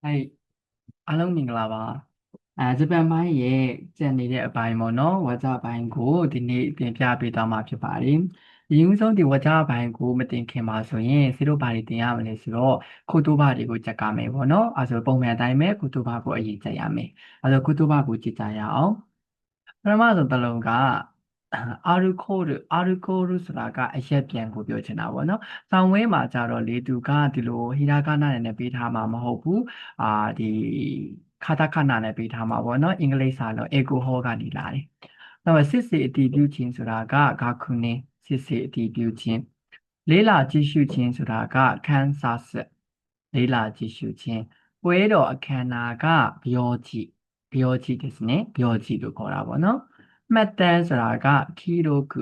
はいအားလုံးမင်္ဂလာပါဂျပန်ပိုင်းရဲ့ကျန်နေတဲ့အပိုင်းပေါ့နော်ဝါကျပိုင်းကိုဒီနေ့တင်ပြပေးသွားမှာဖြစ်ပါတယ်အရင်ဆုံးဒီဝါကျပိုင်းကိုမတင်ခင်ပါဆိုရင်စီတို့ဘာတွေတင်ရမလဲဆိုတော့ခုတုဘတွေကိုကြက်ကမယ်ပေါ့နော်အဲဆိုပုံမှန်အတိုင်းပဲခုတုဘကိုအရင်ကြက်ရမယ်အဲဆိုခုတုဘကိုကြည့်ကြရအောင်ပထမဆုံးတစ်လုံးကအာရုဆိုတာကအရက်ပြန်ကိုပြောချင်တာပေါ့နော်။ဆောင်းဝဲမှာကြတော့လေသူကဒီလိုဟီရာဂနာနဲ့ပေးထားမှာမဟုတ်ဘူး။ဒီခါတာခနာနဲ့ပေးထားမှာပေါ့နော်။အင်္ဂလိပ်စာတော့အေကိုဟောကနေလာတယ်။နောက်စစ်စေအတည်ပြုခြင်းဆိုတာကဂါခုနေစစ်စေအတည်ပြုခြင်းလေးလာကြည့်ရှုခြင်းဆိုတာကခန်းစားဆက်လေးလာကြည့်ရှုခြင်းပွဲတော်အခမ်းအနားကဘျောကြီးですねဘျောကြီးလို့ခေါ်တာပေါ့နော်မှတ်တမ်းဆိုတာကခီရိုဂ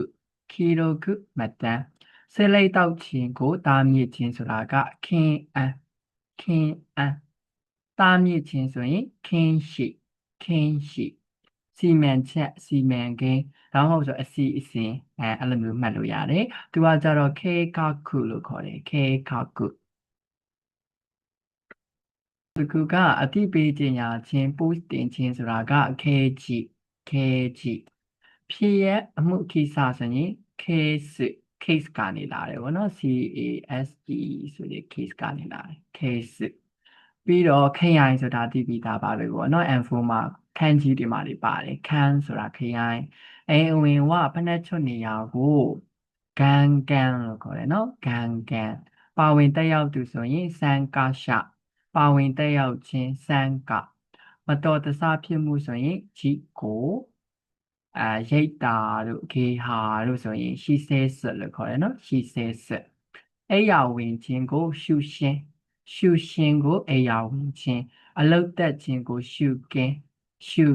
မှတ်တမ်းဆေးလိပ်တောက်ခြင်းကိုတားမြစ်ခြင်းဆိုတာကခင်းအန်းတားမြစ်ခြင်းဆိုရင်ခင်းရှိစီမံချက်စီမံကိန်းဒါမှမဟုတ်ဆိုအစီအစဉ်အဲ့လိုမျိုးမှတ်လို့ရတယ်သူကကြတော့ခေကာကုလို့ခေါ်တယ်ခေကာကုဒီခုကအတိပေးခြင်းညာချင်း post တင်ခြင်းဆိုတာကခဲကြည့်ဖြစ်ရဲ့အမှုကိစ္စဆိုရင် case ကနေလာတယ်ဗောနော် CASE ဆိုတဲ့ case ကနေလာတယ် case ပြီးတော့ခရိုင်ဆိုတာသိပြီးသားပါပဲဗောနော် info မှာခန်းကြီးတွေမှာတွေပါတယ်ခန်းဆိုတာခရိုင်အိမ်ဝင်ဝဖက်နှက်ချွတ်နေရာကိုကန်လို့ခေါ်တယ်နော်ကန်ပါဝင်တက်ရောက်သူဆိုရင်စံကာရှပါဝင်တက်ရောက်ခြင်းစံကမတော်တဆဖြစ်မှုဆိုရင်ဂျီကိုရိတ်တာတို့ဂေဟာတို့ဆိုရင်ရှီဆဲဆလို့ခေါ်တယ်နော်ရှီဆဲဆအိယာဝင်ခြင်းကိုရှုရှင်းကိုအိယာဝင်ခြင်းအလုတ်တက်ခြင်းကိုရှုကင်းဥ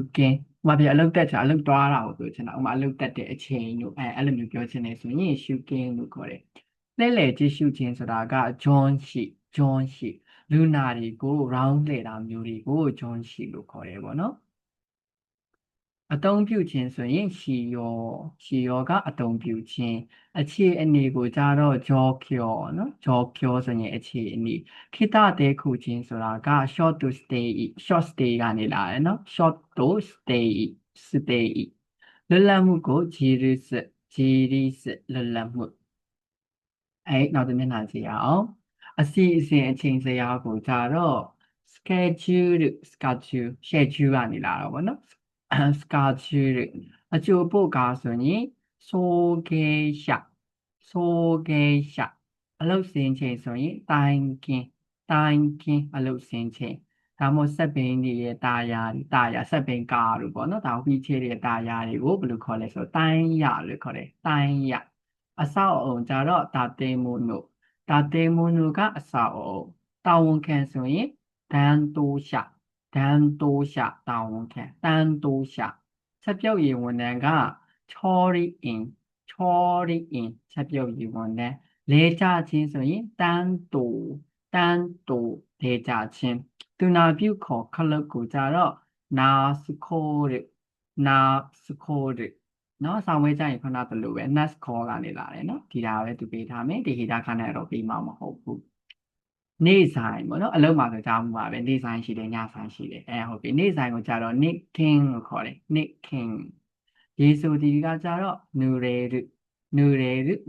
ပမာပြအလုတ်တက်ချာအလုတ်သွားတာကိုပြောချင်တာဥပမာအလုတ်တက်တဲ့အချိန်တို့အဲ့လိုမျိုးပြောချင်တယ်ဆိုရင်ရှုကင်းလို့ခေါ်တယ်လှည့်လည်ကြည့်ရှုခြင်းဆိုတာကဂျွန်ရှိလူနာတွေကို round လှည့်တာမျိုးတွေကိုဂျွန်ရှိလို့ခေါ်တယ်ပေါ့နော်အသုံးပြုခြင်းဆိုရင်ရှီယောကအသုံးပြုခြင်းအခြေအနေကိုကြတော့ဂျောကျော်ဆိုရင်အခြေအနေခိတတဲခုခြင်းဆိုတာက short stay ကနေလာတယ်နော် short to stay လွတ်လပ်မှုကိုဂျီရီစလွတ်လပ်မှုနောက်တစ်မျက်နှာကြည့်ရအောင်အစီအစဉ်အချိန်ဇယားကိုကြတော့ schedule ကနေလာတော့ဗောနော် schedule အကျိုးပို့ကားဆိုရင်ဆိုကေရှာအလုပ်စင်ချိန်ဆိုရင်တိုင်ကင်းအလုပ်စင်ချိန်ဒါမှမဟုတ်စက်ဘိန်းတွေရဲ့တာယာစက်ဘိန်းကားလို့ပေါ့နော်ဒါဝီချေတဲ့တာယာတွေကိုဘယ်လိုခေါ်လဲဆိုတော့တိုင်ရလို့ခေါ်တယ်တိုင်ရအဆောက်အုံကြတော့ဒါတေမိုနိုကအဆောက်အုံတာဝန်ခံဆိုရင်ဒန်တိုးရှာတာဝန်ခံတန်တိုးရှာချက်ပြုတ်ရေးဝန်ထမ်းကချောရီအင်ချက်ပြုတ်ရေးဝန်ထမ်းလဲကြခြင်းဆိုရင်တန်တိုလဲကြခြင်းသူနာပြုခေါ်ခလုတ်ကိုကြတော့နာစခိုးရနော်ဆောင်းဝဲကြရင်ခုနကလိုပဲ nurse call ကနေလာတယ်နော်ဒီတာပဲသူပေးထားမယ်ဒီဟိတာခနဲ့တော့ပေးမှာမဟုတ်ဘူးနေ့ဆိုင်ပေါ့နော်အလုံးမှာဆိုကြားမှုပါပဲနေ့ဆိုင်ရှိတယ်ညဆိုင်ရှိတယ်ဟုတ်ပြီနေ့ဆိုင်ကိုကြတော့ nick king လို့ခေါ်တယ် nick king ရေဆိုဒီကကြတော့နူရဲ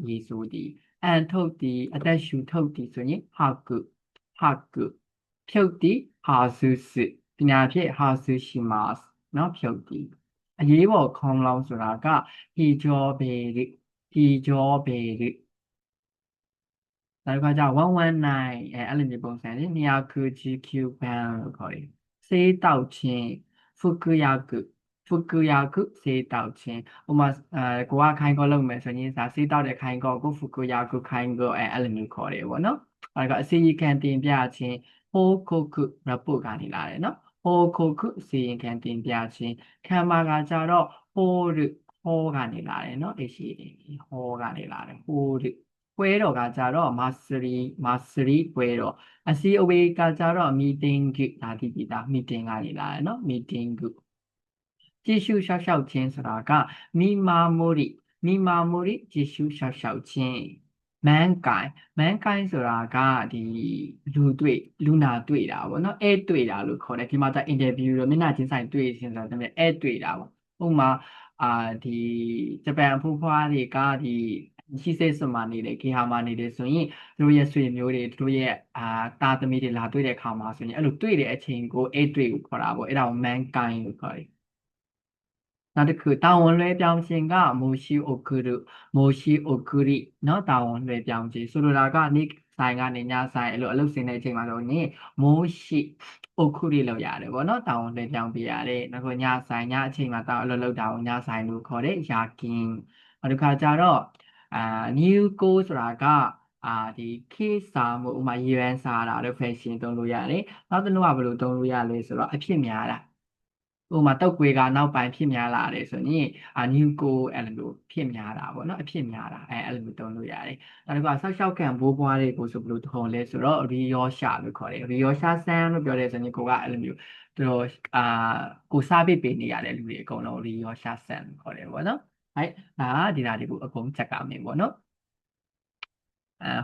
ရေဆိုဒီအန်ထုတ်ဒီအသက်ရှူထုတ်ဒီဆိုရင်ဟာကုဖြုတ်ဒီဟာဆုစစ်ပညာဖြစ်ဟာဆုရှိမတ်နော်ဖြုတ်ဒီအရေးပေါ်ခေါင်းလောင်းဆိုတာကဟီဂျောဘေရနောက်တစ်ခါကျ119အဲ့လိုမျိုးပုံစံလေး200 GQ band လို့ခေါ်တယ်ဆေးတောက်ခြင်းဖူကူယာကုဆေးတောက်ခြင်းဥပမာကိုကခိုင်ကောလုပ်မယ်ဆိုရင်ဒါဆေးတောက်တဲ့ခိုင်ကောကိုဖူကူယာကုခိုင်ကောအဲ့လိုမျိုးခေါ်တယ်ပေါ့နော်အဲ့ကအစီရင်ခံတင်ပြခြင်းဟိုခုကု report ကနေလာတယ်နော်ဟိုခုကုအစီရင်ခံတင်ပြခြင်းခံမာကကြတော့ဟိုကနေလာတယ်နော်အဲ့ရှိတယ်ဟိုကနေလာတယ်ဟိုပွဲတော်ကကြတော့မာစရီပွဲတော်အစည်းအဝေးကကြတော့ meeting ဒါတိပိတာ meeting ကနေလာတယ်နော် meeting ကြည့်ရှုရှောက်ရှောက်ခြင်းဆိုတာကမိမာမိုရီကြည့်ရှုရှောက်ရှောက်ခြင်း mankind ဆိုတာကဒီလူနာတွေ့တာပေါ့နော်အဲ့တွေ့တာလို့ခေါ်တယ်ဒီမှာကျ interview လို့မျက်နှာချင်းဆိုင်တွေ့ခြင်းဆိုတော့အဲ့တွေ့တာပေါ့ဥပမာဒီဂျပန်အဖိုးဖွားတွေကဒီရှိစေးစွန်မှာနေတယ်ဂေဟာမှာနေတယ်ဆိုရင်သူတို့ရဲ့ဆွေမျိုးတွေသူတို့ရဲ့သားသမီးတွေလာတွေ့တဲ့အခါမှာဆိုရင်အဲ့လိုတွေ့တဲ့အချိန်ကိုအဲ့တွေ့ကိုခေါ်တာပေါ့အဲ့ဒါကို mankind လို့ခေါ်တယ်နောက်တစ်ခုတာဝန်လွှဲပြောင်းခြင်းကမိုရှိအိုကူရိเนาะတာဝန်လွှဲပြောင်းခြင်းဆိုလိုတာကနေ့ဆိုင်ကနေညဆိုင်အဲ့လိုအလုပ်ဆင်းတဲ့အချိန်မှာဆိုရင်မိုရှိအိုကူရိလောက်ရတယ်ဗောเนาะတာဝန်လွှဲပြောင်းပေးရတယ်နောက်ကညဆိုင်ညအချိန်မှာတာအလုပ်လုပ်တာကိုညဆိုင်လို့ခေါ်တယ်ယာကင်နောက်တစ်ခါကျတော့အာ new go ဆိုတာကဒီခေတ်စာမှုဥမာရေရန်စာတာတို့ fashion သုံးလို့ရတယ်နောက်တစ်ခုကဘယ်လိုသုံးလို့ရလဲဆိုတော့အဖြစ်များတာဥပမာတောက်ကွေကနောက်ပိုင်းဖြစ်များလာတယ်ဆိုရင်new go အဲ့လိုမျိုးဖြစ်များတာပေါ့နော်အဖြစ်များတာအဲ့လိုမျိုးသုံးလို့ရတယ်နောက်တစ်ခါဆောက်ရှောက်ခံဘိုးဘွားတွေကိုဆိုဘယ်လိုထုံလဲဆိုတော့ riyosha လို့ခေါ်တယ် riyosha san လို့ပြောတဲ့ဆိုရင်ကိုကအဲ့လိုမျိုးသူတို့ကိုစားပိတ်ပေးနေရတဲ့လူတွေအကုန်လုံး riyosha san လို့ခေါ်တယ်ပေါ့နော်အဲ့ဒါဒီနာတွေကိုအကုန်ချက်ကမယ်ပေါ့နော်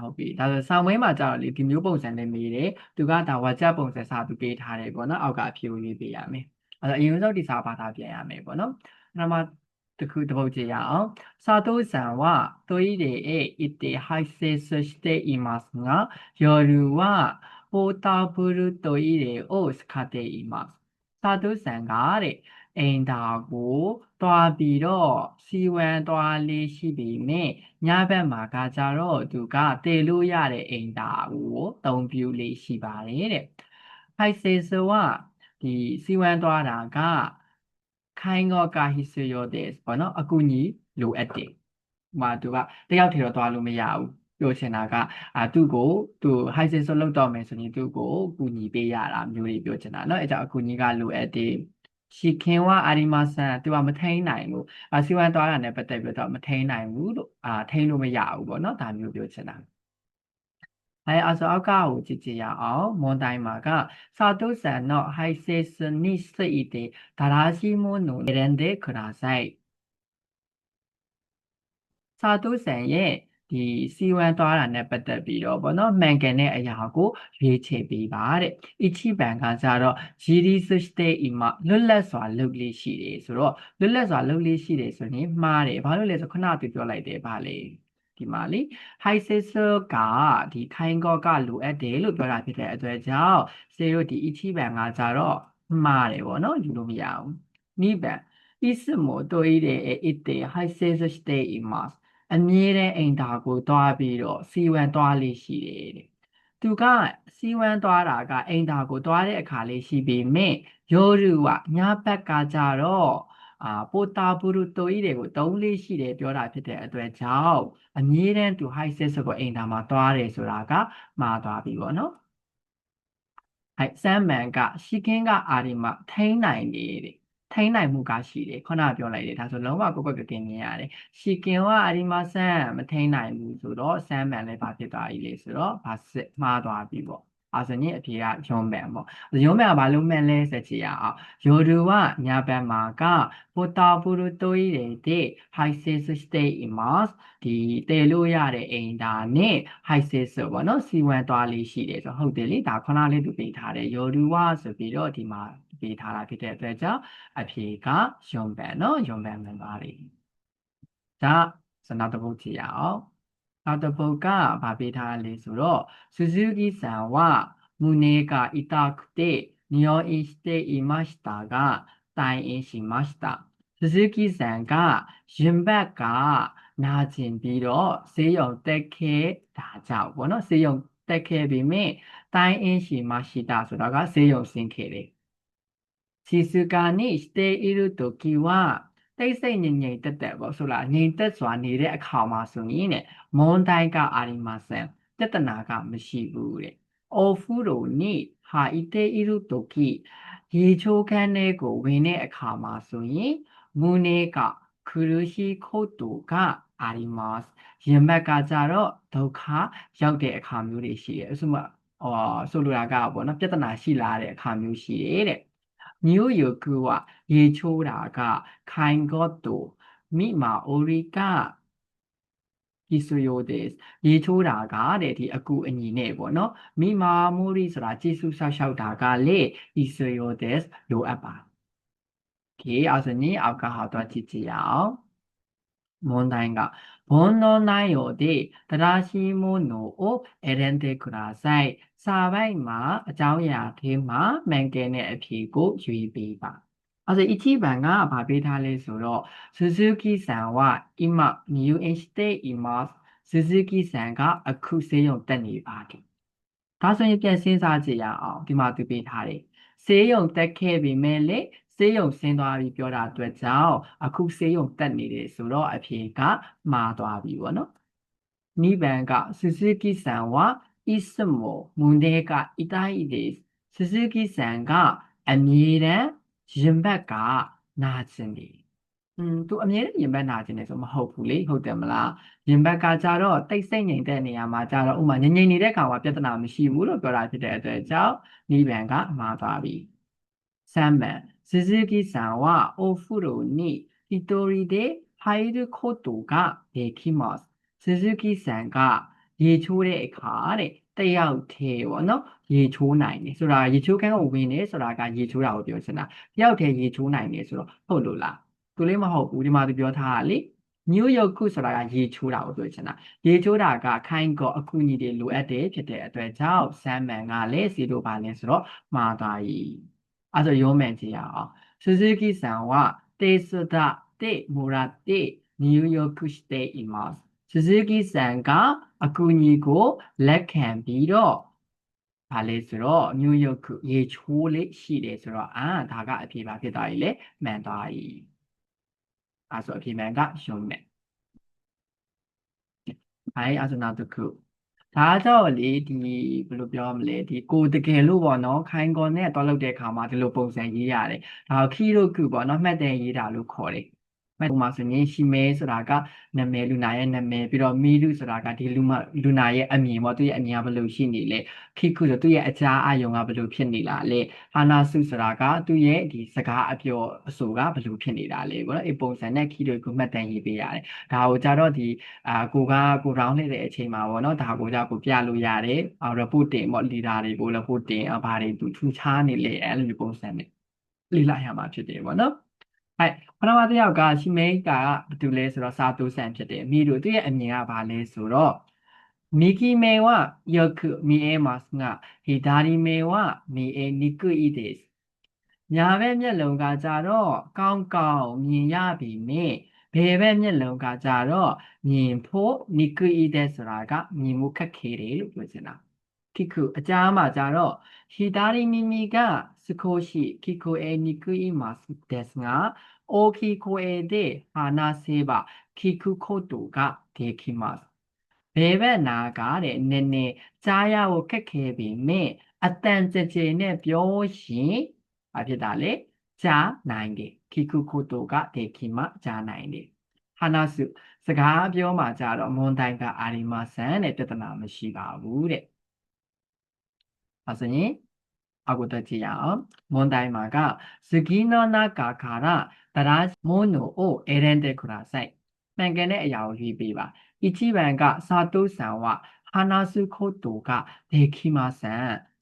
ဟုတ်ပြီဒါဆိုဆောင်းဝင်းမှာကြာတော့လေဒီမျိုးပုံစံနဲ့မေးတယ်သူကဒါ WhatsApp ပုံစံစာသူပေးထားတယ်ပေါ့နော်အောက်ကအဖြေကိုရေးပေးရမယ်အဲ့တော့အရင်ဆုံးဒီစာဘာသာပြန်ရမယ်ပေါ့နော်အဲ့မှာတစ်ပုဒ်ကြည့်ရအောင်စာတိုးဆန်はトイレへ行って排泄していますが夜はポータブルトイレを使っていますစာတိုးဆန်ကတဲ့အိမ်သာကိုတွားပြီးတော့စီဝံတွားလေးရှိပေမဲ့ညဘက်မှာကကြတော့သူကတည်လို့ရတဲ့အိမ်သာကိုအသုံးပြုလေးရှိပါတယ်တဲ့ဖိုက်ဆေဆိုကဒီစီဝံတွားတာကခိုင်းတော့ကဟိဆွေရောတဲ့ပေါ့နော်အကူညီလိုအပ်တယ်ဟိုသူကတယောက်တည်းတော့တွားလို့မရဘူးပြောချင်တာကသူ့ကိုသူ high sense လောက်တော့မယ်ဆိုရင်သူ့ကိုကူညီပေးရတာမျိုးတွေပြောချင်တာเนาะအဲကြောင့်အကူညီကလိုအပ်တယ်ရှိခင်ဝအာရီမာဆန်သူကမထိန်နိုင်ဘူးစီဝမ်သွားတာနဲ့ပတ်သက်ပြီးတော့မထိန်နိုင်ဘူးလို့ထိန်လို့မရဘူးပေါ့เนาะဒါမျိုးပြောချင်တာအဆိုအောက်ကကိုကြည့်ကြရအောင်မွန်တိုင်းမှာကစာတုဆန်တော့ high sense နိစိတ်တဲ့ဒါရာရှိမို့နုရန်တဲ့ခရာဆိုင်စာတုဆန်ရဲ့ဒီစီဝမ်သွားတာနဲ့ပတ်သက်ပြီးတော့ဗောနော်မှန်ကန်တဲ့အရာကိုရွေးချယ်ပေးပါတဲ့အီချီဘန်ကကြတော့ဂျီရီဆွစ်တဲ့အိမလွတ်လပ်စွာလုပ်လေးရှိတယ်ဆိုတော့လွတ်လပ်စွာလုပ်လေးရှိတယ်ဆိုရင်မှားတယ်ဘာလို့လဲဆိုခဏသူပြောလိုက်တယ်ဗာလေဒီမှာလေ high sister ကဒီခိုင်းကောကလိုအပ်တယ်လို့ပြောတာဖြစ်တဲ့အတွက်ကြောင့်စေတို့ဒီအီချီဘန်ကကြတော့မှားတယ်ဗောနော်ယူလို့မရဘူးနိဗ္ဗာန်いつもトイレへ行って排泄しています。အမြဲတမ်းအိမ်သာကိုသွားပြီးတော့စီဝံသွားလေးရှိတယ်တဲ့သူကစီဝံသွားတာကအိမ်သာကိုသွားတဲ့အခါလေးရှိပေမဲ့ယောရုကညဘက်ကကြတော့ပိုတာဘူးတို့တိုးကြီးတွေကိုတုံးလေးရှိတယ်ပြောတာဖြစ်တဲ့အတွက်ကြောင့်အမြဲတမ်းသူ high set ဆိုကိုအိမ်သာမှာသွားတယ်ဆိုတာကမှားသွားပြီပေါ့နော်စမ်းမန်ကရှိကင်းကအာဒီမှာထိန်းနိုင်နေတဲ့ထိန်းနိုင်မှုကရှိတယ်ခုနကပြောလိုက်တယ်ဒါဆိုလုံးဝကိုယ့်ကတင်မြင်ရတယ်ရှိကင်ကအဒီမှာဆန်းမထိန်းနိုင်ဘူးဆိုတော့ဆမ်းမန်လည်းဘာဖြစ်သွားပြီလဲဆိုတော့ဘာစစ်မှားသွားပြီပေါ့အဲဆိုရင်အဖြေကယွန်မန်ပေါ့ယွန်မန်ကဘာလို့မှန်လဲဆက်ကြည့်ရအောင်ယိုဒူကညာဘက်မှာကပိုတာပူရတိုးရတဲ့ high sense state imas ဒီတဲလို့ရတဲ့အိမ်ဒါနဲ့ high sense ဆိုပေါ့နော်စီဝမ်သွားလေးရှိတယ်ဆိုဟုတ်တယ်လေဒါခုနလေးသူပေးထားတယ်ယိုဒူဝဆိုပြီးတော့ဒီမှာပေးထားတာဖြစ်တဲ့အတွက်ကြောင့်အဖြေကယွန်ဘန်နော်ယွန်ဘန်မှန်ပါလိမ့်ဒါစနောက်တစ်ပုဒ်ကြည့်ရအောင်နောက်တစ်ပုဒ်ကဘာပေးထားလဲဆိုတော့ဆူဇူကီဆန်ဝမူနေကအီတာကတဲ့နီယိုအစ်စတေအီမတ်တာကတိုင်အင်ရှိမတ်တာဆူဇူကီဆန်ကရင်ဘက်ကနာကျင်ပြီးတော့ဆေးရုံတက်ခဲ့တာကြောင့်ပေါ့နော်ဆေးရုံတက်ခဲ့ပြီးမြင့်တိုင်အင်ရှိမရှိတာဆိုတာကဆေးရုံဆင်းခဲ့တယ်စီစုကာနိစတေအီရုတိုကီဝတိတ်ဆိတ်ငြိမ်ငြိမ်တက်တက်ပေါ့ဆိုလားငြိမ်သက်စွာနေတဲ့အခါမှာဆိုရင်တဲ့မွန်တိုင်းကအာရီမာဆန်ပြဿနာကမရှိဘူးတဲ့အော်ဖူရိုနိဟာအီတေအီရုတိုကီရေချိုးခန်းထဲကိုဝင်တဲ့အခါမှာဆိုရင်မူနေကခရူရှိခုတ်တူကအာရီမတ်ရင်ဘက်ကကြတော့ဒုက္ခရောက်တဲ့အခါမျိုးတွေရှိတယ်အစမဆိုလိုတာကပေါ့နော်ပြဿနာရှိလာတဲ့အခါမျိုးရှိတယ်တဲ့မျိုးယကူကရေချိုးတာကခိုင်ကော့တူမိမာအိုရီက Kisoyodes ရေချိုးတာကတဲ့ဒီအကူအညီနဲ့ပေါ့နော်မိမာမူရီဆိုတာကျေစုဆောက်ရှောက်တာကလေ Kisoyodes လိုအပ်ပါโอเคအဲ့ဆိုရင်အောက်ကဟာတော့ကြည့်ကြရအောင်問題が、本の内容で正しいものを選んでください。စာပိုင်းမှာအကြောင်းအရာထဲမှာမှန်ကန်တဲ့အဖြေကိုရွေးပေးပါ။အဲ့ဒါ一番がဗာပေးထားလဲဆိုတော့鈴木さんは今入院しています。鈴木さんがအခုဆေးရုံတက်နေပါတယ်။ဒါဆိုရင်ပြန်စဉ်းစားကြည့်ရအောင်ဒီမှာသူပေးထားတယ်။ဆေးရုံတက်ခဲ့ပြီမဲ့လေဆေးရုံဆင်းသွားပြီးပြောတာအတွက်ကြောင့်အခုဆေးရုံတက်နေတယ်ဆိုတော့အဖြေကမှားသွားပြီပေါ့နော်2番が鈴木さんはいつも胸が痛いです鈴木さんがအမြဲတမ်းရင်ဘတ်ကနာကျင်တယ်သူအမြဲတမ်းရင်ဘတ်နာကျင်တယ်ဆိုမဟုတ်ဘူးလေဟုတ်တယ်မလားရင်ဘတ်ကကြတော့တိတ်ဆိတ်ငြိမ်တဲ့နေရာမှာကြတော့ဥမာငြိမ်ငြိမ်နေတဲ့ခါမှာပြဿနာမရှိဘူးလို့ပြောတာဖြစ်တဲ့အတွက်ကြောင့်2番ကမှားသွားပြီ3番鈴木さんはお風呂に一人で入ることができます。鈴木さんがရေချိုးတဲ့အခါတဲ့တယောက်တည်းပေါ့နော်ရေချိုးနိုင်တယ်ဆိုတာရေချိုးခန်းကိုဝင်နေဆိုတာကရေချိုးတာကိုပြောချင်တာတယောက်တည်းရေချိုးနိုင်တယ်ဆိုတော့ဟုတ်လို့လားသူလည်းမဟုတ်ဘူးဒီမှာသူပြောထားတာလေမျိုးရုပ်ခုဆိုတာကရေချိုးတာကိုပြောချင်တာရေချိုးတာကခိုင်းကောအခုညီတွေလိုအပ်တယ်ဖြစ်တဲ့အတွက်ကြောင့်ဆမ်မန်ကလည်းစီလိုပါလဲဆိုတော့မှားသွားပြီအဲ့ဒါရုံးမှန်ကြည့်ရအောင်鈴木さんは手伝ってもらって入浴しています鈴木さんがအကူအညီကိုလက်ခံပြီးတော့ဗာလဲဆိုတော့入浴ရေချိုးလေးရှိတယ်ဆိုတော့ဒါကအဖြေပါဖြစ်သွားပြီလေမှန်သွားပြီအဲ့ဆိုအဖြေမှန်ကရုံးမယ်အဲ့ဆိုနောက်တစ်ခုဒါကြောင့်လေဒီဘယ်လိုပြောမလဲဒီကိုတကယ်လို့ပေါ့နော်ခိုင်ကောနဲ့တွားလောက်တဲ့ခါမှာဒီလိုပုံစံရေးရတယ်ဒါခီရိုကုပေါ့နော်မှတ်တယ်ရေးတာလို့ခေါ်တယ်မှတ်ပုံမှာဆိုရင်ရှိမဲဆိုတာကနာမည်လူနာရဲ့နာမည်ပြီးတော့မီလူဆိုတာကဒီလူနာရဲ့အမည်ပေါ့သူရဲ့အမည်ကဘယ်လိုရှိနေလဲခိခုဆိုသူရဲ့အကြာအယုံကဘယ်လိုဖြစ်နေလားလဲဟာနာစုဆိုတာကသူရဲ့ဒီစကားအပြောအဆိုကဘယ်လိုဖြစ်နေတာလဲပေါ့နော်အပုံစံနဲ့ခီရိုကုမှတ်တမ်းရေးပေးရတယ်ဒါကိုကြတော့ဒီကိုရောင်းနေတဲ့အချိန်မှာပေါ့နော်ဒါကိုကိုပြလို့ရတယ် report တင်ပေါ့ leader တွေကို report တင်ဘာတွေသူထူးခြားနေလဲအဲ့လိုမျိုးပုံစံနဲ့လေ့လာရမှာဖြစ်တယ်ပေါ့နော်ပထမတစ်ယောက်ကရှိမိတ်ကဘာတူလဲဆိုတော့စာတူဆန်ဖြစ်တယ်မိတို့သူရဲ့အမြင်ကဘာလဲဆိုတော့右目はよく見えますが左目は見えにくいですညာဘက်မျက်လုံးကကြတော့ကောင်းကောင်းမြင်ရပြီမြင်ဘယ်ဘက်မျက်လုံးကကြတော့မြင်ဖို့နိကုဤတဲ့ဆိုတာကမြင်မှုခက်ခဲတယ်လို့ပြောချင်တာခိခုအကြားမှာကြတော့ဟီတာရီမီမီကစခိုရှိခိခိုအေနိကုဤမှာですが大きい声で話せば聞くことができますဘယ်ဘက်နာကတဲ့နည်းနည်းကြားရဖို့ခက်ခဲပြီမြင်အတန်ကြဲကြဲနဲ့ပြောရင်ဘာဖြစ်တာလဲကြားနိုင်တယ်ခိခုခိုတိုကဒေခိမကြားနိုင်တယ်ဟာနာစုစကားပြောမှကြတော့မွန်တိုင်ကအာရီမဆန်တဲ့ပြဿနာမရှိပါဘူးတဲ့အဲဆိုရင်အခုတက်ကြည့်ရအောင်မွန်တိုင်မှာကစကီနောနာကာခါရတရာမွန်နိုအိုအေရန်တေခရာဆိုင်မှန်ကန်တဲ့အရာကိုရွေးပေးပါ一番が佐藤さんは話すことができません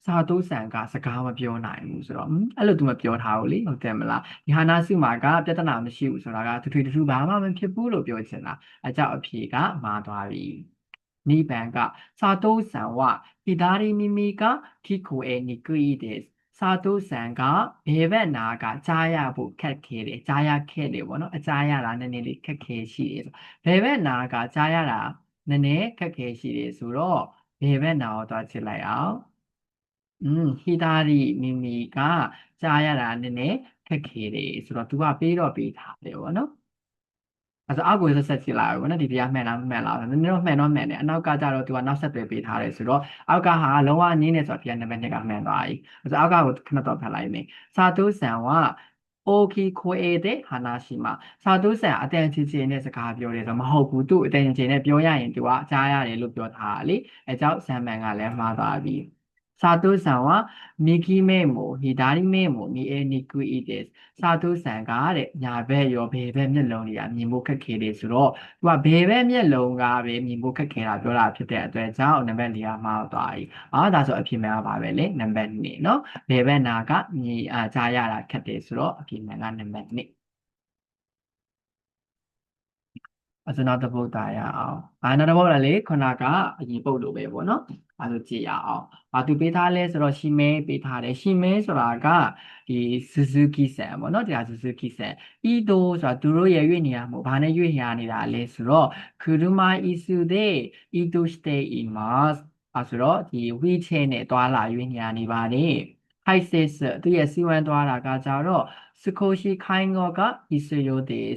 စာတုဆန်ကစကားမပြောနိုင်ဘူးဆိုတော့အဲ့လိုသူမပြောထားဘူးလေဟုတ်တယ်မလားဒီဟာနာစုမှာကပြဿနာမရှိဘူးဆိုတာကတူတူဘာမှမဖြစ်ဘူးလို့ပြောချင်တာအကြောင်းအဖြေကမှားသွားပြီနိဗ္ဗာန်ကစာတုဆန်ဝဟိဒါရီမီမီကခိကိုအေနိကွီဒေစ်စာတုဆန်ကဘယ်ဘက်နာကကြားရဖို့ခက်ခဲတယ်ကြားရခဲ့တယ်ပေါ့နော်အကြားရတာနည်းနည်းလေးခက်ခဲရှိတယ်ဘယ်ဘက်နာကကြားရတာနည်းနည်းခက်ခဲရှိတယ်ဆိုတော့ဘယ်ဘက်နာကိုသွားချစ်လိုက်အောင်ဟီဒါရီမီမီကကြားရတာနည်းနည်းခက်ခဲတယ်ဆိုတော့ तू ကပေးထားတယ်ပေါ့နော်အဲ့ဒါအောက်ကိုဆက်ကြည့်လိုက်ပါဘောနော်ဒီတရားမှန်လားမမှန်လားနည်းနည်းတော့မှန်တယ်အနောက်ကကြတော့ तू ကနောက်ဆက်တွဲပေးထားတယ်ဆိုတော့အောက်ကဟာလုံးဝနင်းနေဆိုတော့ဒီကနံပါတ်2ကမှန်သွားပြီအဲ့ဒါအောက်ကကိုခဏတော့ဖတ်လိုက်မယ်စာတုဆန်ကโอเคခွေတဲ့ဟာနာရှိမှာစာတုဆန်အတန်ချီချီနဲ့စကားပြောတယ်ဆိုတော့မဟုတ်ဘူးသူ့အတန်ချီနဲ့ပြောရရင် तू ကကြားရတယ်လို့ပြောထားတာလေအဲကြောင့်ဆမ်မန်ကလည်းမှားသွားပြီ စာ都ဆန်ဝမိခိမေမိုဟီဒါရီမေမိုမီအေနီကူအီဒက်စာ都ဆန်ကတဲ့ညာဘက်ရောဘယ်ဘက်မျက်လုံးတွေကမြင်ဖို့ခက်ခဲတယ်ဆိုတော့သူကဘယ်ဘက်မျက်လုံးကပဲမြင်ဖို့ခက်ခဲတာပြောတာဖြစ်တဲ့အတွက်ကြောင့်နံပါတ်4ကမှားသွားပြီဒါဆိုအဖြစ်မှန်ပါပဲလေနံပါတ်2เนาะဘယ်ဘက်နာကမြင်ကြားရတာခက်တယ်ဆိုတော့အဖြစ်မှန်ကနံပါတ်2နောက်တစ်ပုဒ်သားရအောင်နောက်တစ်ပုဒ်လည်းလေခုနကအရင်ပုဒ်လိုပဲပေါ့နော်ဆိုကြည့်ရအောင်သူပေးထားလဲဆိုတော့ရှီမဲပေးထားတယ်ရှီမဲဆိုတာကဒီဆူဇူကီဆန်ပေါ့နော်ဒါဆူဇူကီဆန်ဤတိုဆိုတာသူတို့ရဲ့ရွေ့နေရမို့ဘာနဲ့ရွေ့ရနေတာလဲဆိုတော့ခူရူမာအီဆူဒေဤတိုစတေအီမတ်ဆိုတော့ဒီဝီချဲနဲ့တွာလာရွေ့နေရနေပါတယ်ဟိုက်စစ်သူရဲ့စီဝမ်းသွားတာကကြတော့စကိုရှိခိုင်းကောက ဤဆိုရိုဒေး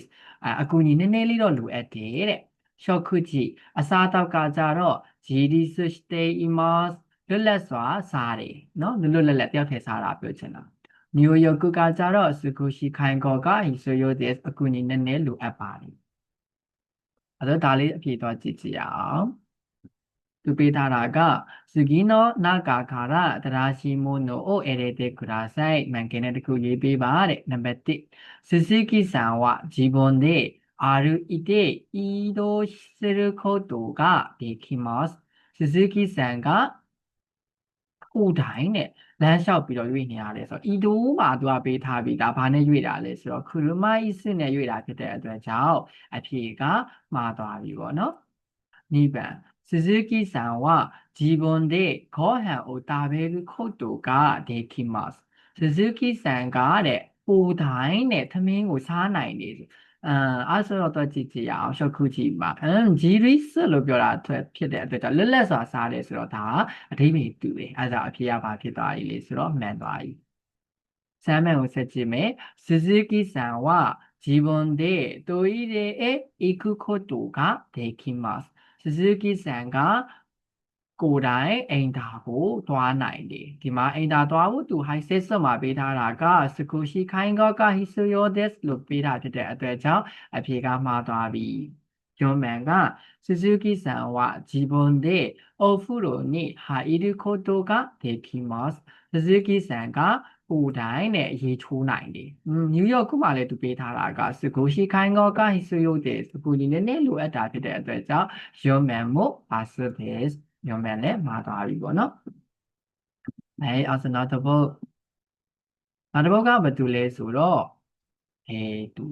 အကူညီနည်းနည်းလေးတော့လိုအပ်တယ်တဲ့ရှော့ခုကြည့်အစားအသောက်ကကြတော့ GD stay imas လွတ်လပ်စွာစားတယ်နော်လွတ်လပ်တယောက်တည်းစားတာပြောချင်တာNew York ကကြတော့စကူရှိခိုင်ကောကဟီဆိုရိုဒက်အကူညီနည်းနည်းလိုအပ်ပါတယ်ဒါလေးအပြေတော့ကြည့်ကြအောင်သူပေးထားတာကစဂီနောနာကာခါရတရာရှိမိုနိုအိုအေရတဲ့ကူရာဆိုင်မန်ကင်းတဲ့တခုရေးပေးပါတဲ့နံပါတ်1စစကီဆန်ဝဂျီဘွန်ဒေအာရူအီတေအီဒိုစရခိုတိုကဒေခိမတ်စစကီဆန်ကခုတိုင်းနဲ့လမ်းလျှောက်ပြီးတော့ရွေ့နေရတယ်ဆိုတော့ဤတိုးမှာသူကပေးထားပြီးဒါဘာနဲ့ရွေ့တာလဲဆိုတော့ခူရမိုင်းစစ်နဲ့ရွေ့တာဖြစ်တဲ့အတွက်ကြောင့်အဖြေကမှားသွားပြီပေါ့နော်2番鈴木さんは自分でご飯を食べることができます。鈴木さんがတဲ့ကိုယ်တိုင်နဲ့သမင်းကိုစားနိုင်တယ်ဆိုတော့ကြည့်ကြည့်ရအောင်ရှော့ခုကြည့်ပါဂျီရီစလို့ပြောတာဖြစ်တဲ့အတွက်ကြောင့်လက်လက်စွာစားတယ်ဆိုတော့ဒါအဓိပ္ပာယ်တူတယ်အဲဒါအဖြေကဘာဖြစ်သွားပြီလဲဆိုတော့မှန်သွားပြီ3番をဆက်ကြည့်မယ်鈴木さんは自分でトイレへ行くことができますスズキさんがကိုယ်တိုင်အိမ်သာကိုသွားနိုင်တယ်ဒီမှာအိမ်သာသွားဖို့သူ high set မှာပေးထားတာကစကူရှိခိုင်းကောက hisoyodes လို့ပေးတာဖြစ်တဲ့အတွက်ကြောင့်အဖြေကမှားသွားပြီဂျွန်မန်ကスズキさんは自分でお風呂に入ることができますスズキさんကကိုယ်တိုင်နဲ့ရေချိုးနိုင်တယ်နယူးယောက်ခုမှလည်းသူပေးထားတာကစကူရှိခိုင်းကောက hisoyodes စကူဒီနည်းနည်းလိုအပ်တာဖြစ်တဲ့အတွက်ကြောင့်ဂျွန်မန်မို့ passive ညောင်မြန်လည်းမှားသွားပြီပေါ့နော်နောက်တစ်ပုဒ်ကဘာတူလဲဆိုတော့သူ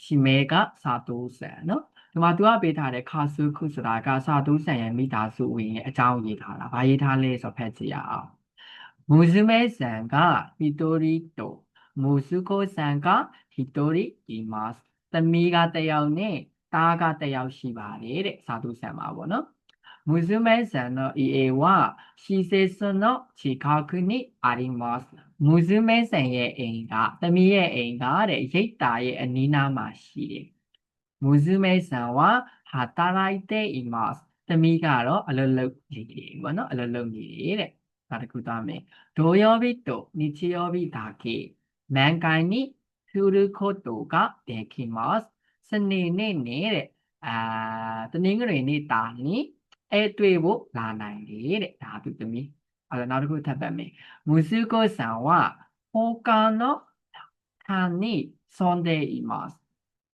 ရှီမဲကစာတိုးဆန်နော်ဒီမှာသူကပေးထားတဲ့ခါစုခုဆိုတာကစာတိုးဆန်ရဲ့မိသားစုဝင်ရဲ့အကြောင်းရေးထားတာဘာရေးထားလဲဆိုတော့ဖတ်ကြည့်ရအောင်မူဇမဲဆန်ကဟီတိုရီတိုမူစုကိုဆန်ကဟီတိုရီဒီမတ်သမီးကတယောက်နဲ့သားကတယောက်ရှိပါတယ်တဲ့စာတိုးဆန်ပါပေါ့နော်娘さんの家は施設の近くにあります。娘さんရဲ့အိမ်ကသမီးရဲ့အိမ်ကတဲ့ရိတ်တာရဲ့အနီးနားမှာရှိတယ်။娘さんは働いています。သမီးကတော့အလုပ်လုပ်နေတယ်ပေါ့နော်အလုပ်လုပ်နေတယ်တဲ့။နောက်တစ်ခုသွားမယ်။土曜日と日曜日だけ満開に降ることができます。စနေနေ့နဲ့တဲ့တနင်္ဂနွေနေ့တာนี่တွေ့ဖို့လာနိုင်တယ်တဲ့ဒါသူသမီးနောက်တစ်ခုထပ်ပတ်မယ်မူစုကိုဆန်ဝဟိုကာနောခန်နီဆွန်ဒေအီမတ်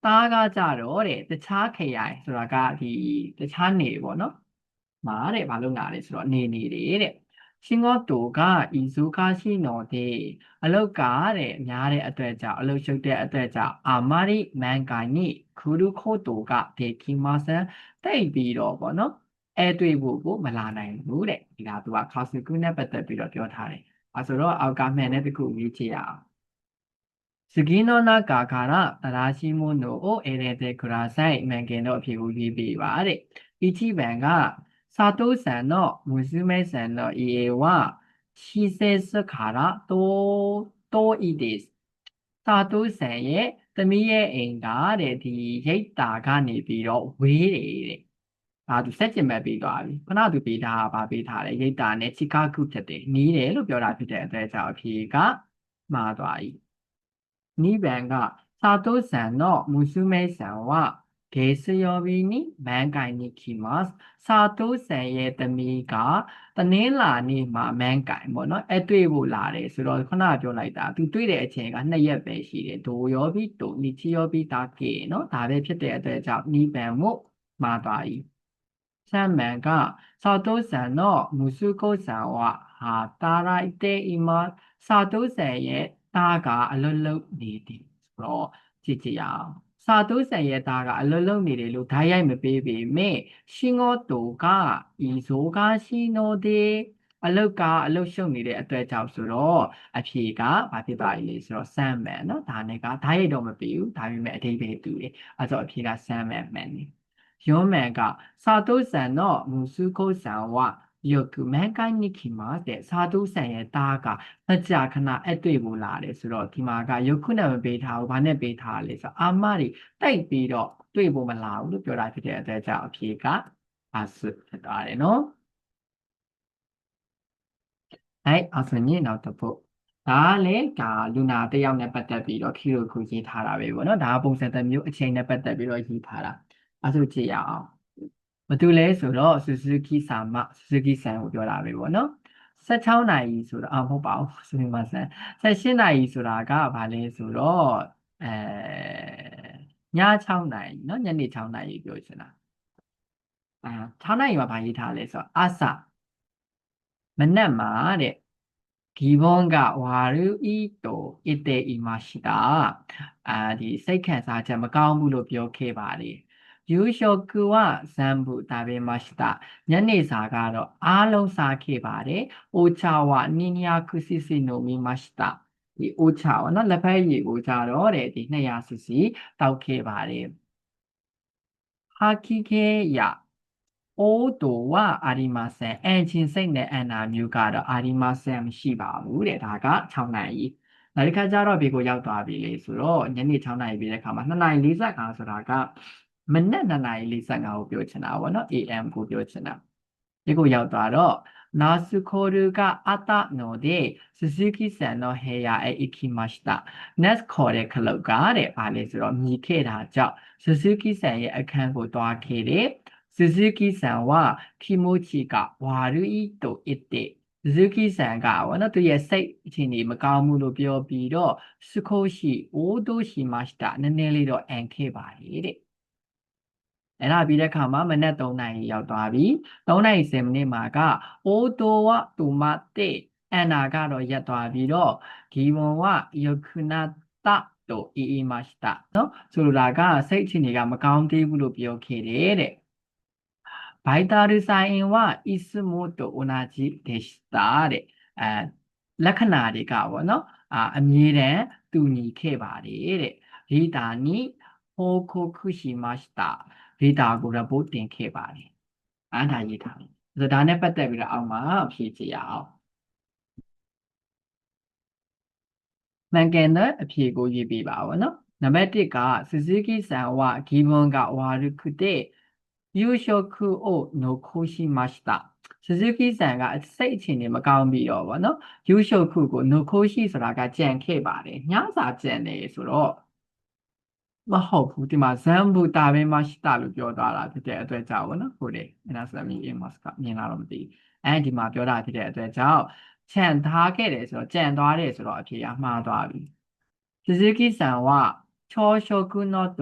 တားကကြတော့တဲ့တခြားခရိုင်ဆိုတာကဒီတခြားနေပေါ့နော်မာတဲ့ဘာလို့နာလဲဆိုတော့နေတယ်တဲ့ရှင်ကတူကဤဇုခရှိနော်တဲ့အလုတ်ကတဲ့များတဲ့အတွက်ကြောင့်အလုတ်ရှုပ်တဲ့အတွက်ကြောင့်အာမာရိမန်ကိုင်နိခူရုခိုတူကဒေခီမဆန်တိတ်ပြီးတော့ပေါ့နော်တွေ့ဖို့ကိုမလာနိုင်ဘူးတဲ့ဒီကသူကခါစုကုနဲ့ပတ်သက်ပြီးတော့ပြောထားတယ်ဆိုတော့အောက်ကမှန်တဲ့တခုရေးချရအောင်စကီနောနာကာခါရတရာရှိမို့နိုအိုအေရတဲ့ခရာဆိုင်မန်ကင်တော့အဖြေကိုရေးပေးပါတဲ့ဒီချိပန်ကစာတိုးဆန်တော့မူစုမဲဆန်တော့အေဝရှိစေစခါရတိုးဤဒစ်စာတိုးဆန်ရဲ့သမီးရဲ့အိမ်ကတဲ့ဒီရိတ်တာကနေပြီးတော့ဝေးတယ်တဲ့သူစက်ကျင်မဲ့ပြီးသွားပြီခုနသူပေးထားဗာပေးထားတယ်ရိတ်တာနဲ့ချီကာကုဖြစ်တယ်နီးတယ်လို့ပြောတာဖြစ်တဲ့အတွက်ကြောင့်အဖြေကမှားသွားပြီနိဗ္ဗာန်ကစာတိုးဆန်တော့မူစုမဲဆန်ဝゲス曜日に満開に来ます。စာတိုးဆန်ရဲ့သမီးကတနင်္လာနေ့မှာ満開ပေါ့နော်အဲ့တွေ့ဖို့လာတယ်ဆိုတော့ခုနကပြောလိုက်တာသူတွေ့တဲ့အချိန်က2ရက်ပဲရှိတယ်ဒို曜日と日曜日だけနော်ဒါပဲဖြစ်တဲ့အတွက်ကြောင့်နိဗ္ဗာန်မို့မှာသွားပြီဆမ်မန်ကစာတိုးဆန်တော့မုစုကိုဆန်ဝဟာတာရိုက်တဲ့အီမစာတိုးဆန်ရဲ့တားကအလွတ်လွတ်နေတယ်ဆိုတော့ကြည့်ကြည့်ရအောင်စာတိုးဆန်ရဲ့သားကအလွတ်လွတ်နေတယ်လို့ဓာတ်ရိုက်မပေးပေမဲ့ရှင်ငေါတူကဤဇိုကရှိနိုဒီအလုတ်ကအလုတ်ရှုပ်နေတဲ့အတွက်ကြောင့်ဆိုတော့အဖြေကဘာဖြစ်သွားပြီလဲဆိုတော့ဆမ်မန်เนาะဒါနဲ့ကဓာတ်ရိုက်တော့မပေးဘူးဒါပေမဲ့အဓိပ္ပာယ်တူတယ်အဲဆိုအဖြေကဆမ်မန်မှန်တယ်ယောမန်ကစာတိုးဆန်တော့မူစုကိုဆန်ဝよく満開に来ますတဲ့စာတိုးဆန်ရဲ့သားကမကြာခဏအတွေ့ဖို့လာတယ်ဆိုတော့ဒီမှာကယခုနဲ့မပေးထားဘူးဘာနဲ့ပေးထားလဲဆိုတော့အာမတွေတိုက်ပြီးတော့တွေ့ဖို့မလာဘူးလို့ပြောတာဖြစ်တဲ့အတွက်ကြောင့်အဖြေကအာစုဖြစ်သွားတယ်နော်အဲ့အဆင်ကြီးနောက်တစ်ပုဒ်ဒါလည်းဒါလူနာတစ်ယောက်နဲ့ပတ်သက်ပြီးတော့ခီလိုခုရေးထားတာပဲပေါ့နော်ဒါကပုံစံတစ်မျိုးအချိန်နဲ့ပတ်သက်ပြီးတော့ရေးထားတာအဲဆိုကြည့်ရအောင်ဘာတူလဲဆိုတော့ Suzuki ဆာမ Suzuki ဆန်ကိုပြောတာပဲပေါ့နော်16နာရီဆိုတော့မဟုတ်ပါဘူးဆိုရင်မဆန်18နာရီဆိုတာကဘာလဲဆိုတော့အဲည6နာရီเนาะညနေ6နာရီပြောချင်တာ6နာရီမှာဘာရေးထားလဲဆိုတော့အစမနက်မှာတဲ့ギボンが悪いと言っていました。ဒီစိတ်ခံစားချက်မကောင်းဘူးလို့ပြောခဲ့ပါတယ်။夕食は全部食べました。ညနေစာကတော့အားလုံးစားခဲ့ပါတယ်။အိုချာは200cc飲みました。ဒီအိုချာはနော်လက်ဖက်ရည်ကိုကြတော့တဲ့ဒီ200cc တောက်ခဲ့ပါတယ်။ဟာခိကေယအိုးတိုဝအာရီမာဆန်အန်ချင်းစိတ်နဲ့အန်နာမျိုးကတော့အာရီမာဆန်မရှိပါဘူးတဲ့ဒါက6နိုင်ရီနောက်တစ်ခါကျတော့ဘေကိုရောက်သွားပြီလေဆိုတော့ညနေ6နိုင်ပြီတဲ့ခါမှာ2နိုင်45ဆိုတာကမနက်2နိုင်45ကိုပြောချင်တာပေါ့နော် AM ကိုပြောချင်တာဒီကိုရောက်သွားတော့နာစုခိုရူကအတနိုဒေဆူဇူကီဆန်နိုဟေယာအေအီကီမတ်တာ next ခေါ်တဲ့ခလုတ်ကတဲ့ဘာလဲဆိုတော့မြည်ခဲ့တာကြောင့်ဆူဇူကီဆန်ရဲ့အခန်းကိုတွားခဲ့တဲ့スズキさんは気持ちが悪いと言ってスズキさんが私とရဲ့စိတ်အခြေအနေမကောင်းမှုလို့ပြောပြီးတော့少し応答しましたနည်းနည်းလေးတော့အန်ခဲ့ပါတယ်တဲ့အဲ့ဒါပြီးတဲ့အခါမှာမနက်3နာရီရောက်သွားပြီ3နာရီ10မိနစ်မှာကအိုတိုဝတူမတေအန်နာကတော့ရက်သွားပြီးတော့ဂီဝွန်ဝယခုနာတတို့အီအီမတ်တာနော်ဆိုလိုတာကစိတ်အခြေအနေကမကောင်းသေးဘူးလို့ပြောခဲ့တယ်တဲ့バイタルサインはいつもと同じでしたတဲ့လက္ခဏာတွေကပေါ့နော်အမြဲတမ်းတူညီခဲ့ပါတယ်တဲ့ဒေတာに報告しましたဒေတာကို report တင်ခဲ့ပါတယ်ဒါရေးထားတယ်ဆိုတော့ဒါနဲ့ပတ်သက်ပြီးတော့အောက်မှာဖြည့်ကြည့်ရအောင်မှန်ကန်တဲ့အဖြေကိုရေးပြပါဘောနော်နံပါတ်1ကスズキさんは気分が悪くて夕食を残しました。スズキさんがစိတ်အခြေအနေမကောင်းပြီးတော့ဗောနော်夕食ကို残しဆိုတာကကြံခဲ့ပါတယ်ညစာကြံတယ်ဆိုတော့မဟုတ်ဘူးဒီမှာဇမ်ဘူတာဘဲမရှိတာလို့ပြောသွားတာဖြစ်တဲ့အတွက်ကြောင့်ဗောနော်ဟုတ်တယ်အဲ့ဒါဆိုရင်အင်မတ်ကမြင်လာတော့မသိဘူးအဲဒီမှာပြောတာဖြစ်တဲ့အတွက်ကြောင့်ခြံထားခဲ့တယ်ဆိုတော့ကြံသွားတယ်ဆိုတော့အဖြေကမှားသွားပြီスズキさんは朝食の時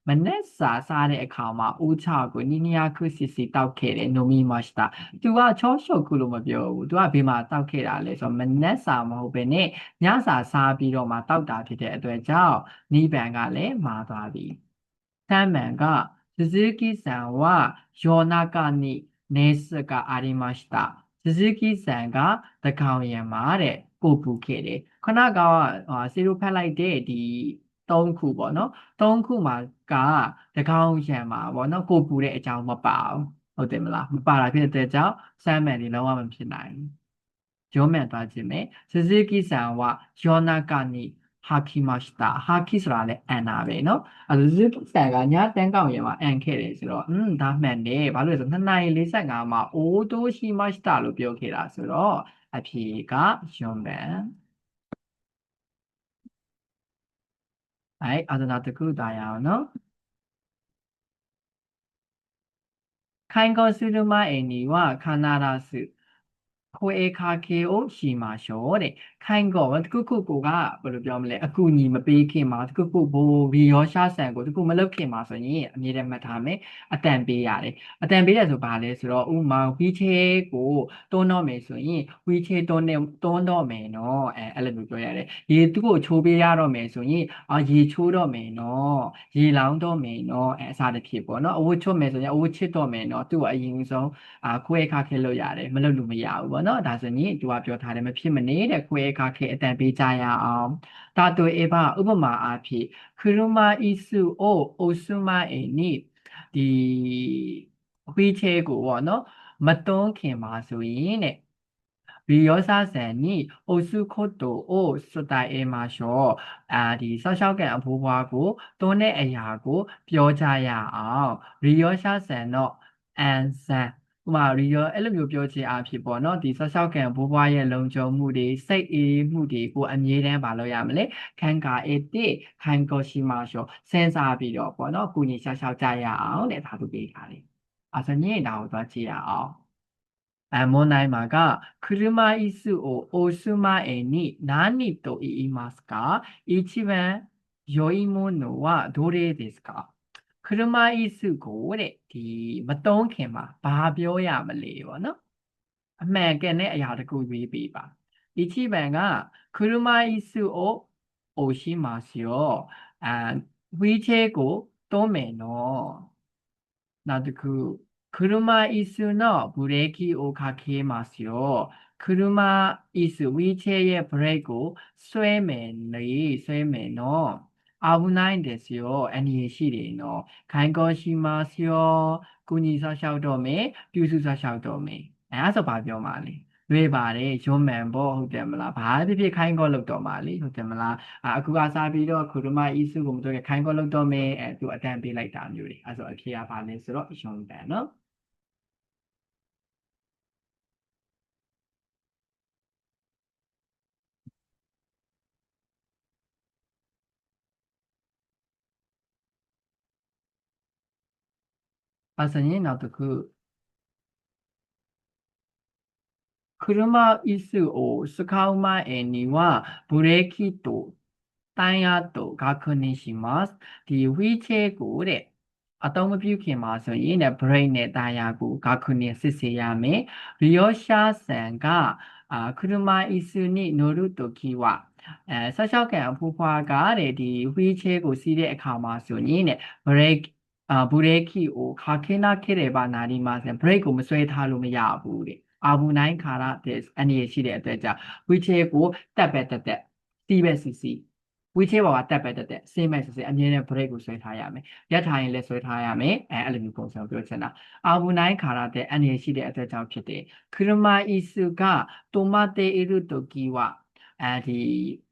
မနက်စာစားတဲ့အခါမှာဦးချကိုနီနီယာခုစီစီတောက်ခဲ့တယ်နိုမီမတ်တာသူကချောရှုပ်ခုလို့မပြောဘူးသူကဘေးမှာတောက်ခဲ့တာလေဆိုတော့မနက်စာမဟုတ်ဘဲနဲ့ညစာစားပြီးတော့မှတောက်တာဖြစ်တဲ့အတွက်ကြောင့်နိဗ္ဗာန်ကလည်းမှာသွားပြီဆမ်မန်ကスズキさんは夜中に熱がありましたスズキさんကတကောင်ရံမှာတဲ့ကိုပူခဲ့တယ်ခုနကစီရိုဖက်လိုက်တဲ့ဒီ3ခုပေါ့နော်3ခုမှာကတကောင်ရံမှာပေါ့နော်ကိုပူတဲ့အကြောင်းမပါဘူးဟုတ်တယ်မလားမပါတာဖြစ်တဲ့ကြောင့်ဆမ်မန်ဒီလုံးဝမဖြစ်နိုင်ဘူးဂျိုးမန်သွားခြင်းပဲスズキさんは夜中にဟာခီမတ်တာဟာခီဆိုတာလည်းအန်နာပဲเนาะအဲစဇူကီဆန်ကညတန်းကောင်းရင်မှာအန်ခဲ့တယ်ဆိုတော့ဒါမှန်တယ်ဘာလို့လဲဆို2နာရီ45မှာအိုတိုရှိမတ်တာလို့ပြောခဲ့တာဆိုတော့အဖြေကယွန်မန်အဲအဒနာတကူတာရအောင်เนาะ ခိုင်ကောစုရမအိနီဝခန္ဓာရာစုခွေခါခေအိုရှိမှာရှောတဲ့ခိုင်ကောတခုခုကိုကဘယ်လိုပြောမလဲအကူအညီမပေးခင်မှာတခုခုဘိုးဘီရောရှာဆန်ကိုတခုမလုပ်ခင်မှာဆိုရင်အမြဲတမ်းမှတ်ထားမယ်အတန်ပေးရတယ်အတန်ပေးရဆိုဘာလဲဆိုတော့ဥမာဝီချေကိုတွန်းတော့မယ်ဆိုရင်ဝီချေတွန်းတော့မယ်နော်အဲ့လိုမျိုးပြောရတယ်ရေသူ့ကိုချိုးပေးရတော့မယ်ဆိုရင်ရေချိုးတော့မယ်နော်ရေလောင်းတော့မယ်နော်အစားတစ်ဖြစ်ပေါ့နော်အဝတ်ချွတ်မယ်ဆိုရင်အဝတ်ချစ်တော့မယ်နော်သူ့ကိုအရင်ဆုံးခွဲခါခဲလို့ရတယ်မလုပ်လို့မရဘူးပေါ့နော်ဒါဆိုရင်သူကပြောထားတယ်မဖြစ်မနေတဲ့ခွဲခါခဲအတန်ပေးကြရအောင်တာတူအေဘာဥပမာအားဖြင့်ခရုမာဣစုအိုဆုမအေနိဒီဝီချေကိုပေါ့နော်မတွန်းခင်ပါဆိုရင်တဲ့ရီယောဆာဆန်နိအိုစုခုတ်တိုအိုစွတိုင်အေမာရှောဒီဆောက်ရှောက်ကန်အဖိုးဘွားကိုတွန်းတဲ့အရာကိုပြောကြရအောင်ရီယောဆာဆန်တော့အန်ဆန်ဥမာရီယောအဲ့လိုမျိုးပြောချင်အားဖြစ်ပေါ့နော်ဒီဆောက်ရှောက်ကန်ဘိုးဘွားရဲ့လုံခြုံမှုတွေစိတ်အေးမှုတွေကိုအမြဲတမ်းမလုပ်ရမလဲခံကာအေတိခံကိုရှိမာရှောစဉ်းစားပြီးတော့ပေါ့နော်ကုညီရှောက်ရှောက်ကြရအောင်တဲ့ဒါတို့ပေးထားတယ်အဲ့ဆိုရင်ဒါကိုသွားကြည့်ရအောင်問題まが、車椅子をお住まいに何と言いますか？一番良いものはどれですか？車椅子ကိုတဲ့ဒီမတုံးခင်မှာဘာပြောရမလဲပေါ့နော်အမှန်ကန်တဲ့အရာတခုရွေးပေးပါ一番が車椅子を押しますよウィーチェーကိုတွန်းမယ်နော်နောက်တစ်ခု車椅子のブレーキをかけますよ。車椅子、ウィーチェーရဲ့ブレーキကိုဆွဲမယ်နော်危ないんですよအန္တရာယ်ရှိတယ်နော်ခိုင်ကောရှိますよကုညီဆောက်ရှောက်တော့မယ်ပြုစုဆောက်ရှောက်တော့မယ်အဲ့ဆိုဘာပြောမှာလဲလွေပါတယ်ရုံးမှန်ပေါ့ဟုတ်တယ်မလားဘာဖြစ်ဖြစ်ခိုင်ကောလောက်တော့မှာလေဟုတ်တယ်မလားအခုကစားပြီးတော့ခရုမအီစုကိုမတော်ခိုင်ကောလောက်တော့မယ်သူအတန်ပေးလိုက်တာမျိုးတွေအဲ့ဆိုအဖြေကဘာလဲဆိုတော့ရုံးတယ်နော်အဲ့ဆိုရင်နောက်တစ်ခု車椅子を使う前にはブレーキとタイヤと確認します。ဒီဝီချဲကိုတဲ့အသုံးမပြုခင်မှာဆိုရင်တဲ့ brake နဲ့တာယာကို確認စစ်ဆေးရမယ်။利用者さんが車椅子に乗るときはဆောက်ရှောက်ကန်အဖိုးဖွားကတဲ့ဒီဝီချဲကိုစီးတဲ့အခါမှာဆိုရင်တဲ့ brake ブレーキをかけなければなりません。ブレーキကိုမဆွဲထားလို့မရဘူးတဲ့။အာဘူးနိုင်ခါရတဲ့အနည်းရှိတဲ့အတွက်ကြောင့်ဝီချဲကိုတက်ပဲတက်တက်စီးပဲစီးစီးဝီချဲပေါ်ကတက်ပဲတက်တက်စေးမဲ့စေးအမြဲတမ်း brake ကိုဆွဲထားရမယ်။ရက်ထားရင်လည်းဆွဲထားရမယ်။အဲ့လိုမျိုးပုံစံပြောချင်တာ။အာဘူးနိုင်ခါရတဲ့အနည်းရှိတဲ့အတွက်ကြောင့်ဖြစ်တယ်။車椅子が止まっているときはဒီ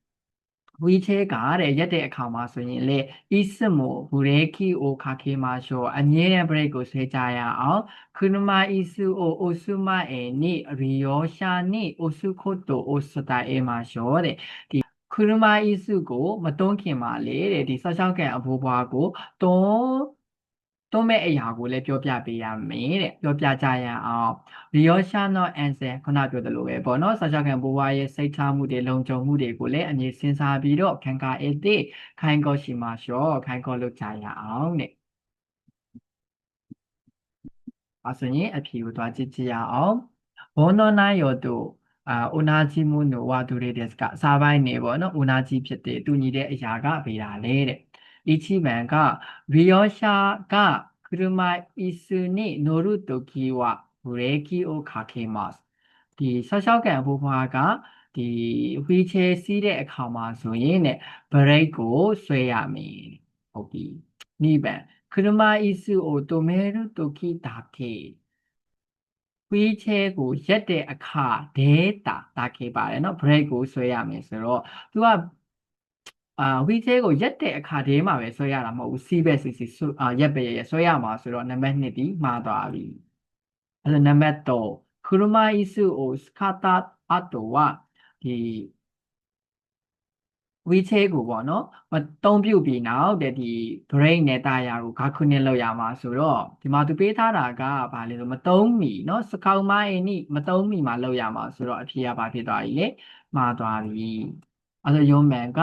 ဝီချဲကတဲ့ရက်တဲ့အခါမှာဆိုရင်လေဣစမိုဘူရေကီအိုခါခေမာရှောအမြဲတမ်း break ကိုဆွဲကြရအောင်ခရုမာဣစုအိုဆုမအေနိရီယောရှာနိအိုဆုခိုတိုအိုစတာအေမာရှောတဲ့ဒီခရုမာဣစုကိုမတွန်းခင်ပါလေတဲ့ဒီဆောက်ရှောက်ကန်အဖိုးဘွားကိုတွန်းမဲ့အရာကိုလည်းပြောပြပေးရမယ်တဲ့ပြောပြကြရအောင်ရီယောရှာနော့အန်ဆယ်ခုနပြောသလိုပဲပေါ့နော်ဆောက်ရှောက်ကန်ဘိုးဘွားရဲ့စိတ်ထားမှုတွေလုံခြုံမှုတွေကိုလည်းအမြဲစဉ်းစားပြီးတော့ခံကာအေတိခိုင်ကောရှိမှာရှောခိုင်ကောလုပ်ကြရအောင်တဲ့အဲဆိုရင်အဖြေကိုသွားကြည့်ကြရအောင်ဘောနောနာယောတုဥနာကြီးမှုနိုဝတူရေဒက်စကစာပိုင်းနေပေါ့နော်ဥနာကြီးဖြစ်တဲ့တူညီတဲ့အရာကဘေးတာလေတဲ့一番が利用者が車椅子に乗るときはブレーキをかけます。ဒီဆောက်ရှောက်ကန်ဘိုးဘွားကဒီဝီချဲစီးတဲ့အခါမှာဆိုရင်တဲ့ဘရိတ်ကိုဆွဲရမယ်ဟုတ်ပြီ2番車椅子を止めるときだけဝီချဲကိုရက်တဲ့အခါဒေတာတာခေပါတယ်เนาะ break ကိုဆွဲရမယ်ဆိုတော့သူကဝီချဲကိုရက်တဲ့အခါတည်းမှာပဲဆွဲရတာမဟုတ်ဘူးစီးပဲစီစီရက်ပဲရက်ဆွဲရမှာဆိုတော့နံပါတ်2ဒီမှားသွားပြီအဲ့ဒါနံပါတ်3車椅子を使った後はဒီ ဝီချဲကိုပေါ့နော်မတုံးပြုတ်ပြီးနောက်တဲ့ဒီ brain နဲ့တာယာကိုဂါခုနှစ်လောက်ရမှာဆိုတော့ဒီမှာသူပေးထားတာကဘာလဲဆိုမတုံးမီနော်စကောက်မိုင်းနိမတုံးမီမှာလောက်ရမှာဆိုတော့အဖြေကဘာဖြစ်သွားပြီလဲမှားသွားပြီအဲ့တော့ယုံမှန်က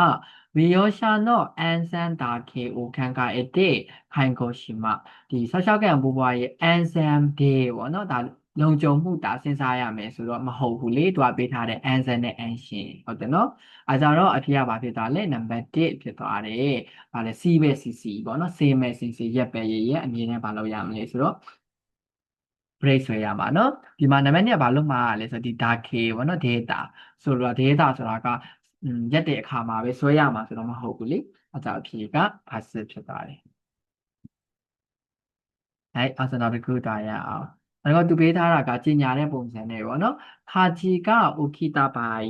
ဝီယောရှာနော့အန်ဆန်တာကေအိုခန်ကအတဲ့ခိုင်ကိုရှိမဒီဆောက်ရှောက်ကန်ဘိုးဘွားရဲ့အန်ဆန်ဒေးပေါ့နော်ဒါလုံခြုံမှုဒါစဉ်းစားရမယ်ဆိုတော့မဟုတ်ဘူးလေသူကပေးထားတဲ့အန်ဆန်နဲ့အန်ရှင်ဟုတ်တယ်နော်အဲကြတော့အဖြေကဘာဖြစ်သွားလဲနံပါတ်1ဖြစ်သွားတယ်။ဘာလဲ C ပဲ CC ပေါ့နော် C မဲ့ CC ရက်ပဲရက်အမြင်နဲ့ဘာလို့ရမလဲဆိုတော့ break ဆွဲရမှာနော်ဒီမှာနံပါတ်2ကဘာလို့မှားရလဲဆိုတော့ဒီ dark ပေါ့နော် data ဆိုတော့ data ဆိုတာကရက်တဲ့အခါမှာပဲဆွဲရမှာဆိုတော့မဟုတ်ဘူးလေအဲကြအဖြေက passive ဖြစ်သွားတယ်။အဲအစနောက်တစ်ခုတာရအောင်အဲ့တော့သူပေးထားတာကကြီးညာတဲ့ပုံစံနဲ့ပေါ့နော်။ဟာဂျီကအိုခီတာဘိုင်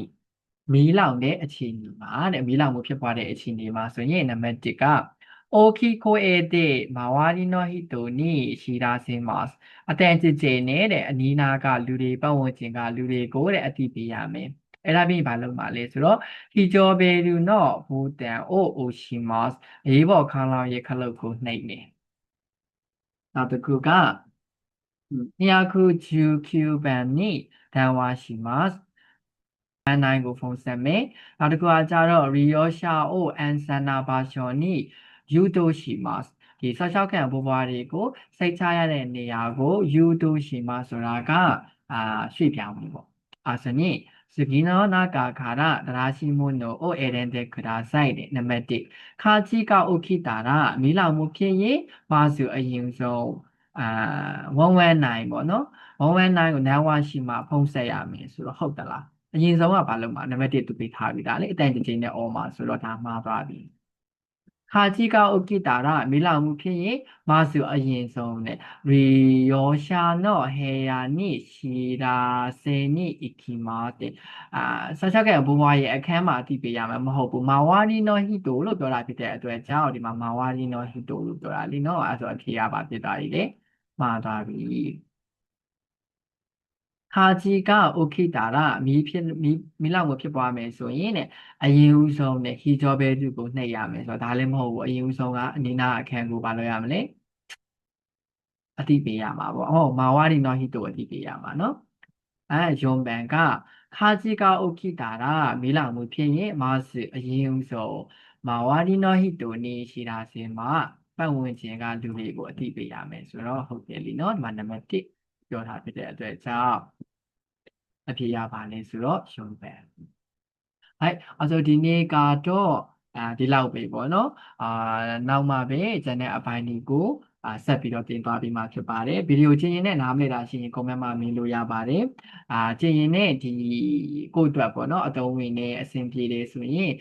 မီးလောင်တဲ့အခြေအနေမှာတဲ့မီးလောင်မှုဖြစ်ပွားတဲ့အခြေအနေမှာဆိုရင်နံပါတ်1ကအိုခီကိုအေတဲ့မာဝါရီနိုဟီတိုနီရှီရာစင်မတ်အတန်ကြည်ကြည်နဲ့တဲ့အနီးနားကလူတွေပတ်ဝန်းကျင်ကလူတွေကိုတဲ့အတိပေးရမယ်အဲ့ဒါပြီးဘာလုပ်မှာလဲဆိုတော့ဟီဂျောဘေလူနော့ဘူတန်အိုအိုရှီမတ်အေးဘော်ခန်းလောင်ရဲ့ခလုတ်ကိုနှိပ်နေနောက်တစ်ခုက209番に電話します。9ကိုဖုန်းဆက်မယ်။နောက်တစ်ခုကကြတော့ရီယောရှာအိုအန်ဆန်နာဘာရှော်နီယူတိုရှိမတ်ဒီဆောက်ရှောက်ခံဘိုးဘွားတွေကိုစိတ်ချရတဲ့နေရာကိုယူတိုရှိမဆိုတာကရွှေ့ပြောင်းမှုပေါ့။အဲဆိုရင်စကီနောနာကာခါရဒရာရှိမွန်နိုအိုအေရန်တဲ့ခရာဆိုင်တဲ့နံပါတ်1ခါချီကအိုခိတာရမီလောင်မှုဖြစ်ရင်ဘာစုအရင်ဆုံး119ပေါ့နော်119ကို9ဝရှိမှဖုံးဆက်ရမယ်ဆိုတော့ဟုတ်တလားအရင်ဆုံးကဘာလုပ်မှာနံပါတ်1သူပေးထားပြီဒါလေအတန်ကြိမ်နဲ့အော်မှာဆိုတော့ဒါမှားသွားပြီခါကြီးကအိုကိတာရမီလောင်မှုဖြစ်ရင်မဆုအရင်ဆုံးနဲ့ရီယောရှာနော့ဟေယာနိရှီရာစေနိအကီမာတဲ့ဆက်ချက်ကဘိုးဘွားရဲ့အခန်းမှာအတိပေးရမှာမဟုတ်ဘူးမာဝါရီနိုဟီတိုလို့ပြောတာဖြစ်တဲ့အတွက်ကြောင့်ဒီမှာမာဝါရီနိုဟီတိုလို့ပြောတာလीနော်အဲဆိုအဖြေရပါဖြစ်သွားပြီလေမှားသွားပြီဟာဂျီကအိုခိတာရမီလောက်ကိုဖြစ်ပွားမယ်ဆိုရင်တဲ့အရင်ဦးဆုံးနဲ့ဟီဂျောဘဲသူကိုနှိပ်ရမယ်ဆိုတော့ဒါလည်းမဟုတ်ဘူးအရင်ဦးဆုံးကအနီနာအခန်းကိုဘာလုပ်ရမလဲအတိပေးရမှာပေါ့ဟောမာဝါရီနော်ဟီတိုအတိပေးရမှာနော်ယွန်ဘန်ကခါဂျီကအိုခိတာရမီလောက်မှုဖြစ်ရင်မာစအရင်ဦးဆုံးမာဝါရီနော်ဟီတိုနေရှိတာစင်မှာပတ်ဝန်းကျင်ကလူတွေကိုအတိပေးရမယ်ဆိုတော့ဟုတ်တယ်လीနော်ဒီမှာနံပါတ်1ပြောထားဖြစ်တဲ့အတွက်ကြောင့်အဖြေရပါလဲဆိုတော့ရှုံးပဲအဲ့ဆိုဒီနေ့ကတော့ဒီလောက်ပဲပေါ့နော်နောက်မှပဲကျန်တဲ့အပိုင်းတွေကိုဆက်ပြီးတော့တင်သွားပြီးမှဖြစ်ပါတယ်ဗီဒီယိုချင်းရင်နဲ့နားမလည်တာရှိရင် comment မှာမေးလို့ရပါတယ်ချင်းရင်နဲ့ဒီကိုယ့်အတွက်ပေါ့နော်အသုံးဝင်နေအဆင်ပြေတယ်ဆိုရင်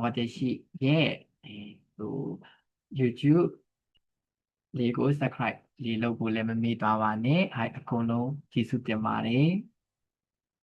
ဝတ်တရှိရဲ့ဟို YouTube လေးကို subscribe လေးလုပ်ဖို့လည်းမမေ့သွားပါနဲ့အကုန်လုံးကျေးဇူးတင်ပါတယ်